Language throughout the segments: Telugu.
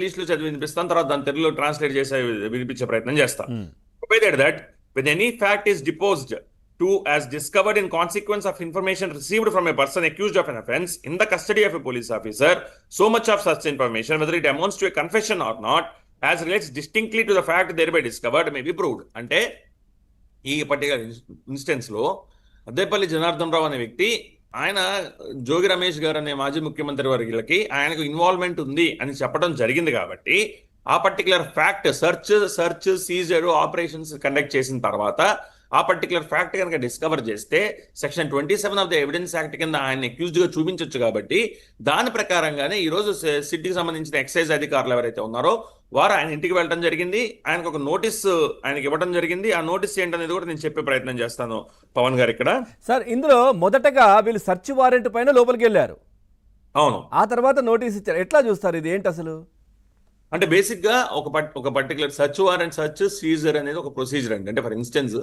ఇంగ్లీష్లో చదివి వినిపిస్తాను, తర్వాత దాని తెలుగులో ట్రాన్స్లేట్ చేసే వినిపించే ప్రయత్నం చేస్తాను. Provided that when any fact is deposed to as discovered in consequence of information received from a person accused of an offense in the custody of a police officer, so much of such information, whether it amounts to a confession or not, as relates distinctly to the fact thereby discovered, may be proved. అంటే ఈ పర్టికులర్ ఇన్స్టెన్స్ లో అద్దేపల్లి జనార్దన్ రావు అనే వ్యక్తి, ఆయన జోగి రమేష్ గారు అనే మాజీ ముఖ్యమంత్రి వర్గులకి ఆయనకు ఇన్వాల్వ్మెంట్ ఉంది అని చెప్పడం జరిగింది కాబట్టి ఆ particular fact search seizure operations conduct చేసిన తర్వాత ఆ పర్టికులర్ ఫ్యాక్ట్ కనుక డిస్కవర్ చేస్తే section 27 of the evidence act కింద ఆయన అక్యూజ్డ్ గా చూపించవచ్చు. కాబట్టి దాని ప్రకారంగానే ఈ రోజు సిటీకి సంబంధించిన ఎక్సైజ్ అధికారులు ఎవరైతే ఉన్నారో వారు ఆయన ఇంటికి వెళ్ళడం జరిగింది. ఆయనకు ఒక నోటీస్ ఆయనకి ఇవ్వడం జరిగింది. ఆ నోటీస్ ఏంటనేది కూడా నేను చెప్పే ప్రయత్నం చేస్తాను పవన్ గారు ఇక్కడ. సార్, ఇందులో మొదటగా వీళ్ళు సర్చ్ వారెంట్ పైన లోపలికి వెళ్ళారు, అవును, ఆ తర్వాత నోటీస్ ఇచ్చారు. ఎట్లా చూస్తారు ఇది ఏంటి అసలు? అంటే బేసిక్ గా ఒక particular search warrant search seizure అనేది ఒక ప్రొసీజర్ అండి. అంటే ఫర్ ఇన్స్టెన్స్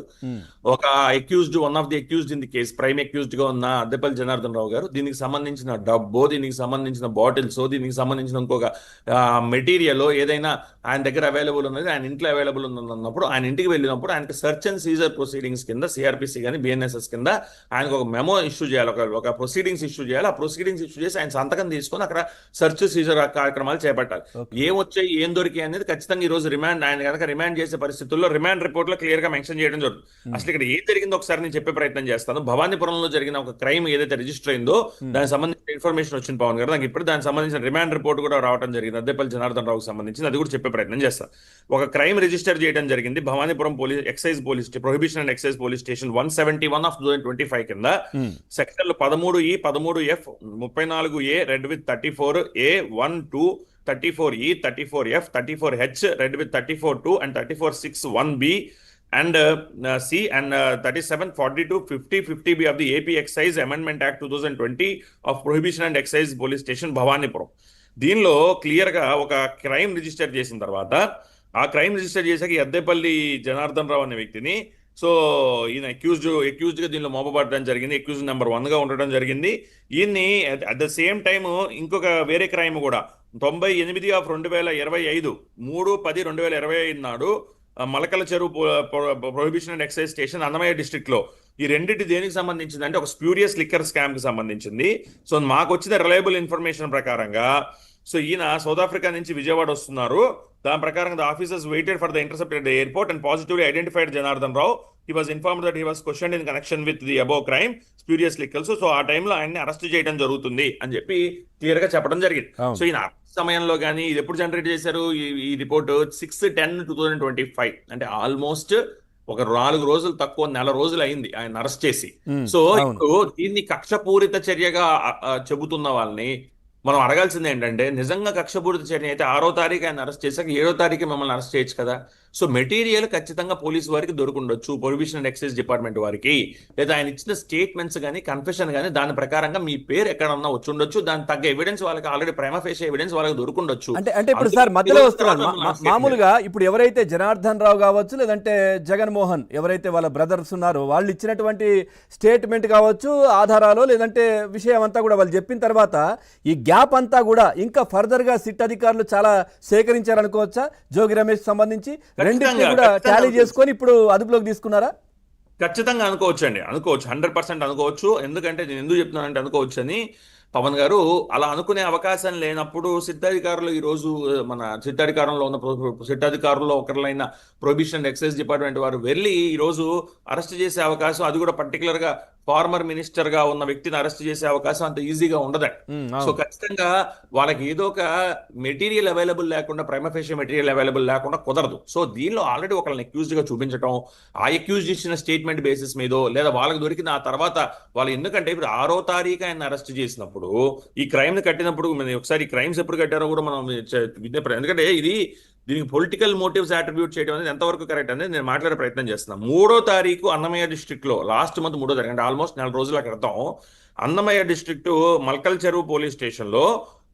ఒక accused, one of the accused in the case, prime accused గా ఉన్న అద్దెపల్లి జనార్దన్ రావు గారు, దీనికి సంబంధించిన డబ్బో, దీనికి సంబంధించిన బాటిల్స్, దీనికి సంబంధించిన ఇంకొక మెటీరియల్ ఏదైనా ఆయన దగ్గర అవైలబుల్ ఉన్నది, ఆయన ఇంట్లో అవైలబుల్ ఉన్నప్పుడు ఆయన ఇంటికి వెళ్ళినప్పుడు ఆయనకి సర్చ్ అండ్ సీజర్ ప్రొసీడింగ్స్ కింద సిఆర్పిసి కానీ బిఎన్ఎస్ఎస్ కింద ఆయనకు ఒక మెమో ఇష్యూ చేయాలి, ఒక ప్రొసీడింగ్స్ ఇష్యూ చేయాలి. ఆ ప్రొసీడింగ్స్ ఇష్యూ చేసి ఆయన సంతకం తీసుకొని అక్కడ సర్చ్ సీజర్ కార్యక్రమాలు చేపట్టాలి. ఏం దొరికి అనేది ఖచ్చితంగా ఈ రోజు రిమాండ్, ఆయన కనుక రిమాండ్ చేసే పరిస్థితుల్లో రిమాండ్ రిపోర్ట్ లో క్లియర్ గా మెన్షన్ చేయడం జరుగుతుంది. అసలు ఇక్కడ ఏం జరిగిందో ఒకసారి నేను చెప్పే ప్రయత్నం చేస్తాను. భవానీపురంలో జరిగిన ఒక క్రైమ్ ఏదైతే రిజిస్టర్ అయిందో దానికి సంబంధించిన ఇన్ఫర్మేషన్ వచ్చింది పవన్ గారు, నాకు ఇప్పుడు దానికి సంబంధించిన రిమాండ్ రిపోర్ట్ కూడా రావడం జరిగింది అద్దెపల్లి జనార్దన్ రావుకి సంబంధించి. అది కూడా చెప్పే ప్రయత్నం చేస్తాను. ఒక క్రైమ్ రిజిస్టర్ చేయడం జరిగింది Bhavanipuram police excise police prohibition and excise police station 171 of 2025 కింద సెక్షన్లు 13E 13F 34A read with 34A 1 2 34E 34F 34H read with 34(2) and 34(6)(1)B and C and 37 42 50 50B of the AP Excise Amendment Act 2020 of Prohibition and Excise Police Station Bhavanipuram. దీనిలో క్లియర్ గా ఒక క్రైమ్ రిజిస్టర్ చేసిన తర్వాత ఆ క్రైమ్ రిజిస్టర్ చేశాక అద్దెపల్లి జనార్దన్ రావు అనే వ్యక్తిని, సో ఈయన అక్యూజ్డ్ గా దీనిలో మోపబడడం జరిగింది, అక్యూజ్ నెంబర్ 1 గా ఉండడం జరిగింది. ఈయన్ని అట్ ద సేమ్ టైమ్ ఇంకొక వేరే క్రైమ్ కూడా 98 ఆఫ్ 2025 3/10/2025 నాడు Malakala Cheruvu prohibition and excise station Annamayya district లో ఈ రెండింటి దేనికి సంబంధించింది అంటే ఒక స్ప్యూరియస్ లిక్కర్ స్కామ్ కి సంబంధించింది. సో మాకు వచ్చిన రిలయబుల్ ఇన్ఫర్మేషన్ ప్రకారంగా సో ఈయన సౌత్ ఆఫ్రికా నుంచి విజయవాడ వస్తున్నారు. దాని ప్రకారంగా the officers waited for the intercept at the airport and positively identified Janardhan Rao. He was informed that he was questioned in connection with the above crime, spurious liquor. So ఆ టైంలో ఆయన్ని అరెస్ట్ చేయడం జరుగుతుంది అని చెప్పి క్లియర్ గా చెప్పడం జరిగింది. సో ఈయన సమయంలో కానీ ఇది ఎప్పుడు జనరేట్ చేశారు ఈ రిపోర్ట్ 6/10/2025, అంటే ఆల్మోస్ట్ ఒక 4 రోజులు తక్కువ, నెల రోజులు అయింది ఆయన అరెస్ట్ చేసి. సో ఇప్పుడు దీన్ని కక్షపూరిత చర్యగా చెబుతున్న వాళ్ళని మనం అడగాల్సింది ఏంటంటే, నిజంగా కక్షపూరిత చర్య అయితే 6వ తారీఖు ఆయన అరెస్ట్ చేశాక 7వ తారీఖు మిమ్మల్ని అరెస్ట్ చేయొచ్చు కదా. సో మెటీరియల్ ఖచ్చితంగా పోలీసు వారికి దొరుకుండొచ్చు, ప్రొహిబిషన్ అండ్ ఎక్సైజ్ డిపార్ట్మెంట్ వారికి, లేదా ఆయన ఇచ్చిన స్టేట్మెంట్స్ కానీ కన్ఫెషన్ కానీ దాని ప్రకారంగా మీ పేరు ఎక్కడన్నా వచ్చి ఉండొచ్చు, దాని తగ్గ ఎవిడెన్స్ వాళ్ళకి ఆల్రెడీ ప్రైమా ఫేషి ఎవిడెన్స్ వాళ్ళకి దొరుకుండొచ్చు. అంటే ఇప్పుడు సార్ మధ్యలో వస్తున్నారు మామూలుగా, ఇప్పుడు ఎవరైతే జనార్దన్ రావు కావచ్చు లేదంటే జగన్మోహన్ ఎవరైతే వాళ్ళ బ్రదర్స్ ఉన్నారో వాళ్ళు ఇచ్చినటువంటి స్టేట్మెంట్ కావచ్చు, ఆధారాలు లేదంటే విషయం అంతా కూడా వాళ్ళు చెప్పిన తర్వాత ఈ గ్యాప్ అంతా కూడా ఇంకా ఫర్దర్ గా సిట్ అధికారులు చాలా సేకరించారనుకోవచ్చా? జోగి రమేష్ సంబంధించి రెండింటిని కూడా టాలీ చేసుకొని ఇప్పుడు అదుపులోకి తీసుకున్నారా? ఖచ్చితంగా అనుకోవచ్చు అండి, అనుకోవచ్చు, 100% అనుకోవచ్చు. ఎందుకంటే నేను ఎందుకు చెప్తున్నానంటే అనుకోవచ్చు అని పవన్ గారు, అలా అనుకునే అవకాశం లేనప్పుడు సిట్టాధికారులు ఈ రోజు మన సిట్టాధికారంలో ఉన్న సిట్టాధికారుల్లో ఒకరిలైన ప్రొహిబిషన్ అండ్ ఎక్సైజ్ డిపార్ట్మెంట్ వారు వెళ్ళి ఈ రోజు అరెస్ట్ చేసే అవకాశం, అది కూడా పర్టికులర్ గా ఫార్మర్ మినిస్టర్ గా ఉన్న వ్యక్తిని అరెస్ట్ చేసే అవకాశం అంత ఈజీగా ఉండదండి. సో ఖచ్చితంగా వాళ్ళకి ఏదో ఒక మెటీరియల్ అవైలబుల్ లేకుండా, ప్రైమా ఫేషియల్ మెటీరియల్ అవైలబుల్ లేకుండా కుదరదు. సో దీనిలో ఆల్రెడీ ఒకళ్ళని అక్యూజ్డ్ గా చూపించడం, ఆ అక్యూజ్డ్ ఇచ్చిన స్టేట్మెంట్ బేసిస్ మీదో లేదా వాళ్ళకి దొరికిన ఆ తర్వాత వాళ్ళు, ఎందుకంటే ఇప్పుడు 6వ తారీఖు ఆయన అరెస్ట్ చేసినప్పుడు ఈ క్రైమ్ ని కట్టినప్పుడు ఒకసారి ఈ క్రైమ్స్ ఎప్పుడు కట్టారో కూడా మనం, ఎందుకంటే దీనికి పొలిటికల్ మోటివ్స్ అట్రిబ్యూట్ చేయడం అనేది ఎంతవరకు కరెక్ట్ అనేది నేను మాట్లాడే ప్రయత్నం చేస్తున్నాను. 3వ తారీఖు అన్నమయ్య డిస్ట్రిక్ట్ లో లాస్ట్ మంత్ 3వ తారీఖు అంటే ఆల్మోస్ట్ 4 రోజుల క్రితం అన్నమయ్య డిస్ట్రిక్ట్ మల్కల్ చెరువు పోలీస్ స్టేషన్ లో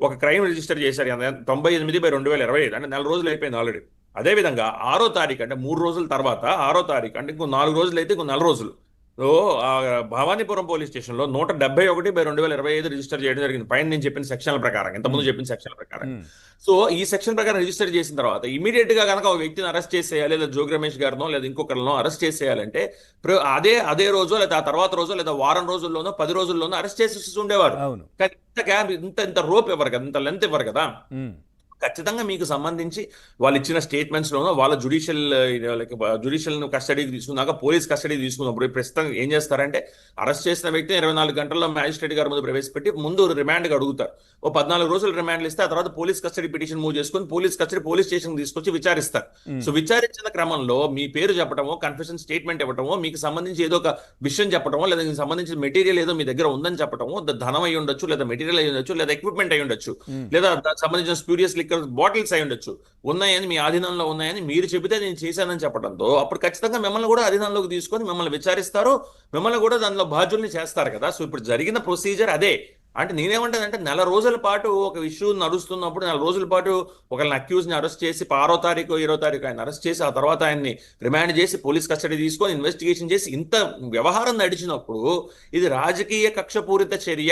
ఒక క్రైమ్ రిజిస్టర్ చేశారు 98/2025, అంటే 4 రోజులు అయిపోయింది ఆల్రెడీ. అదేవిధంగా 6వ తారీఖు అంటే 3 రోజుల తర్వాత 6వ తారీఖు అంటే ఇంకో 4 రోజులు అయితే ఇంకో 4 రోజులు ఓ ఆ భవానీపురం పోలీస్ స్టేషన్ లో 171/2025 రిజిస్టర్ చేయడం జరిగింది. పైన నేను చెప్పిన సెక్షన్ల ప్రకారం, ఇంతకుముందు చెప్పిన సెక్షన్ల ప్రకారం. సో ఈ సెక్షన్ ప్రకారం రిజిస్టర్ చేసిన తర్వాత ఇమీడియట్ గా కనుక ఒక వ్యక్తిని అరెస్ట్ చేసేయాలి, లేదా జోగి రమేష్ గారినో లేదా ఇంకొకరినో అరెస్ట్ చేసేయాలంటే అదే రోజు లేదా ఆ తర్వాత రోజు లేదా వారం రోజుల్లోనో 10 రోజుల్లోనో అరెస్ట్ చేసి ఉండేవారు. అవును. కానీ ఇంత గ్యాప్, ఇంత రోప్ ఇవ్వరు కదా, ఇంత లెంత్ ఇవ్వరు కదా. ఉమ్. ఖచ్చితంగా మీకు సంబంధించి వాళ్ళు ఇచ్చిన స్టేట్మెంట్స్ లోనో వాళ్ళ జుడిషియల్ కస్టడీకి తీసుకున్నాక పోలీస్ కస్టడీ తీసుకున్నప్పుడు ప్రస్తుతం ఏం చేస్తారంటే అరెస్ట్ చేసిన వ్యక్తిని 24 గంటల్లో మ్యాజిస్ట్రేట్ గారి ముందు ప్రవేశపెట్టి ముందు రిమాండ్కి అడుగుతారు. ఓ 14 రోజులు రిమాండ్లు ఇస్తే ఆ తర్వాత పోలీస్ కస్టడీ పిటిషన్ మూవ్ చేసుకుని పోలీస్ స్టేషన్ తీసుకొచ్చి విచారిస్తారు. సో విచారించిన క్రమంలో మీ పేరు చెప్పడమో, కన్ఫెషన్ స్టేట్మెంట్ ఇవ్వటమో, మీకు సంబంధించి ఏదో ఒక విషయం చెప్పడమో, లేదా మీకు సంబంధించిన మెటీరియల్ ఏదో మీ దగ్గర ఉందని చెప్పడమో, ధనం అయి ఉండొచ్చు, లేదా మెటీరియల్ అయి ఉండొచ్చు, లేదా ఎక్విప్మెంట్ అయి ఉండొచ్చు, లేదా దానికి సంబంధించిన స్ప్యూరియస్ లిక్కర్ బాటిల్స్ అయి ఉండొచ్చు, ఉన్నాయని మీ ఆధీనంలో ఉన్నాయని మీరు చెబితే నేను చేశానని చెప్పడంతో అప్పుడు ఖచ్చితంగా మిమ్మల్ని కూడా అధీనంలోకి తీసుకొని మిమ్మల్ని విచారిస్తారు, మిమ్మల్ని కూడా దానిలో బాధ్యుల్ని చేస్తారు కదా. సో ఇప్పుడు జరిగిన ప్రొసీజర్ అదే. అంటే నేనేమంటానంటే నెల రోజుల పాటు ఒక ఇష్యూ నడుస్తున్నప్పుడు నెల రోజుల పాటు ఒకళ్ళని అక్యూజ్ని అరెస్ట్ చేసి 6వ తారీఖు 7వ తారీఖు ఆయన అరెస్ట్ చేసి ఆ తర్వాత ఆయన్ని రిమాండ్ చేసి పోలీస్ కస్టడీ తీసుకొని ఇన్వెస్టిగేషన్ చేసి ఇంత వ్యవహారం నడిచినప్పుడు ఇది రాజకీయ కక్షపూరిత చర్య